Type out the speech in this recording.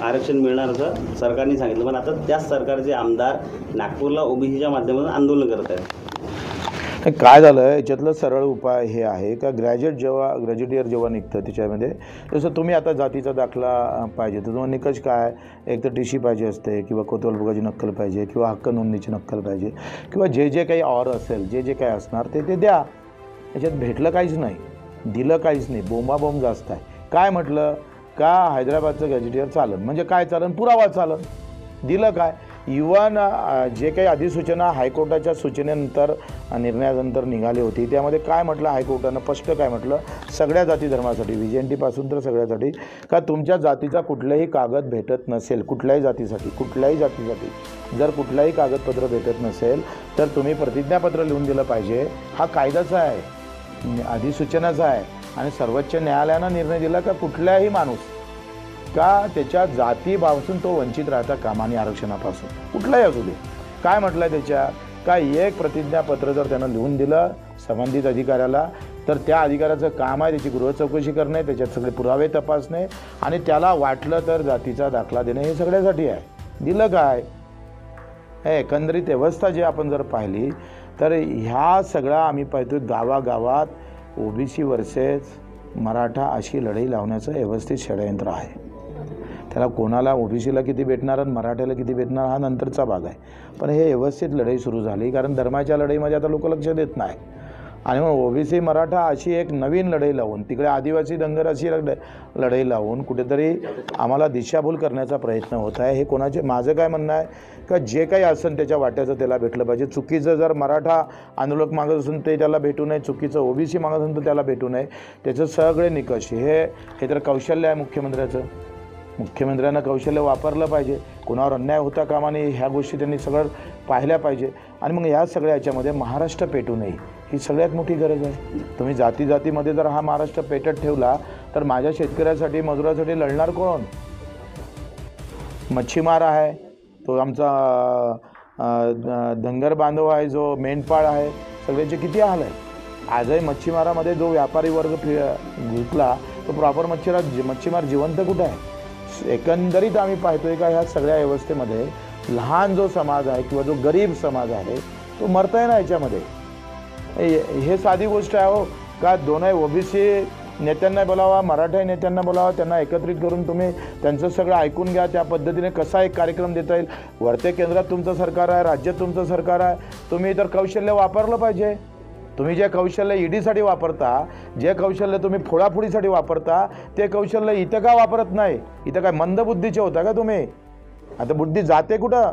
आरक्षण मिळणार असं सरकारने सांगितलं, पण आता त्याच सरकारचे आमदार नागपूरला ओबीसीच्या माध्यमातून आंदोलन करत आहेत. काय झालं याच्यातलं सरळ उपाय हे आहे का ग्रॅज्युएट जेव्हा निघतं त्याच्यामध्ये जसं तुम्ही आता जातीचा दाखला पाहिजे तर तुम्हाला निकष काय, एक तर TC पाहिजे असते किंवा कोतवालबुकाची नक्कल पाहिजे किंवा हक्क नोंदणीची नक्कल पाहिजे किंवा जे काही ऑर असेल जे काही असणार ते द्या. याच्यात भेटलं काहीच नाही, दिलं काहीच नाही, बोंबाबोंब जास्त आहे. काय म्हटलं का हैदराबादचं गॅजेटियर चालन म्हणजे काय चालन, पुरावा चालन. दिलं काय, इवन जे काही अधिसूचना हायकोर्टाच्या सूचनेनंतर निर्णयानंतर निघाली होती त्यामध्ये काय म्हटलं हायकोर्टानं, स्पष्ट काय म्हटलं, सगळ्या जाती धर्मासाठी VJNT तर सगळ्यासाठी का तुमच्या जातीचा कुठलाही कागद भेटत नसेल, कुठल्याही जातीसाठी जर कुठलाही कागदपत्र भेटत नसेल तर तुम्ही प्रतिज्ञापत्र लिहून दिलं पाहिजे. हा कायद्याचा आहे, अधिसूचनाचा आहे आणि सर्वोच्च न्यायालयानं निर्णय दिला का कुठल्याही माणूस का त्याच्या जातीपासून तो वंचित राहता कामा नये, आरक्षणापासून कुठलाही असू दे. काय म्हटलं आहे त्याच्या का एक प्रतिज्ञापत्र जर त्यानं लिहून दिलं संबंधित अधिकाऱ्याला तर त्या अधिकाऱ्याचं काम आहे त्याची गृह चौकशी करणे, त्याच्यात सगळे पुरावे तपासणे आणि त्याला वाटलं तर जातीचा दाखला देणे, हे सगळ्यासाठी आहे. दिलं काय, हे एकंदरीत व्यवस्था जे आपण जर पाहिली तर ह्या सगळा आम्ही पाहतो गावागावात OBC वर्सेस मराठा अशी लढाई लावण्याचं व्यवस्थित षडयंत्र आहे. त्याला कोणाला OBCला किती भेटणार आणि मराठ्याला किती भेटणार हा नंतरचा भाग आहे, पण हे व्यवस्थित लढाई सुरू झाली कारण धर्माच्या लढाईमध्ये आता लोक लक्ष देत नाही आणि मग OBC मराठा अशी एक नवीन लढाई लावून तिकडे आदिवासी धनगर अशी लढाई लावून कुठेतरी आम्हाला दिशाभूल करण्याचा प्रयत्न होत आहे. हे कोणाचे, माझं काय म्हणणं आहे का जे काही असेल त्याच्या वाट्याचं त्याला भेटलं पाहिजे. चुकीचं जर मराठा आंदोलक मागत असून ते त्याला भेटू नये, चुकीचं OBC मागत असून तर त्याला भेटू नये. त्याचं सगळे निकष हे तर कौशल्य आहे मुख्यमंत्र्याचं. मुख्यमंत्र्यांना कौशल्य वापरलं पाहिजे, कोणावर अन्याय होता कामा नये, ह्या गोष्टी त्यांनी सगळं पाहिल्या पाहिजे आणि मग ह्या सगळ्या याच्यामध्ये महाराष्ट्र पेटू नये ही सगळ्यात मोठी गरज आहे. तुम्ही जातीमध्ये जर हा महाराष्ट्र पेटत ठेवला तर माझ्या शेतकऱ्यासाठी मजुरासाठी लढणार कोण? मच्छीमार आहे तो, आमचा धनगर बांधव आहे जो मेंढपाळ आहे, सगळ्यांचे किती हाल आहे. आजही मच्छीमारामध्ये जो व्यापारी वर्ग घुसला तो प्रॉपर मच्छीमार जिवंत कुठं आहे? एकंदरीत आम्ही पाहतोय का ह्या सगळ्या व्यवस्थेमध्ये लहान जो समाज आहे किंवा जो गरीब समाज आहे तो मरतोय ना याच्यामध्ये. हे साधी गोष्ट आहे हो का दोनही OBC नेत्यांना बोलावा, मराठा नेत्यांना बोलावा, त्यांना एकत्रित करून तुम्ही त्यांचं सगळं ऐकून घ्या, त्या पद्धतीने कसा एक कार्यक्रम देता येईल. वरते केंद्रात तुमचं सरकार आहे, राज्यात तुमचं सरकार आहे, तुम्ही तर कौशल्य वापरलं पाहिजे. तुम्ही जे कौशल्य EDसाठी वापरता, जे कौशल्य तुम्ही फोडाफोडीसाठी वापरता ते कौशल्य इथं का वापरत नाही? इथं काय मंदबुद्धीचे होता का तुम्ही? आता बुद्धी जाते कुठं?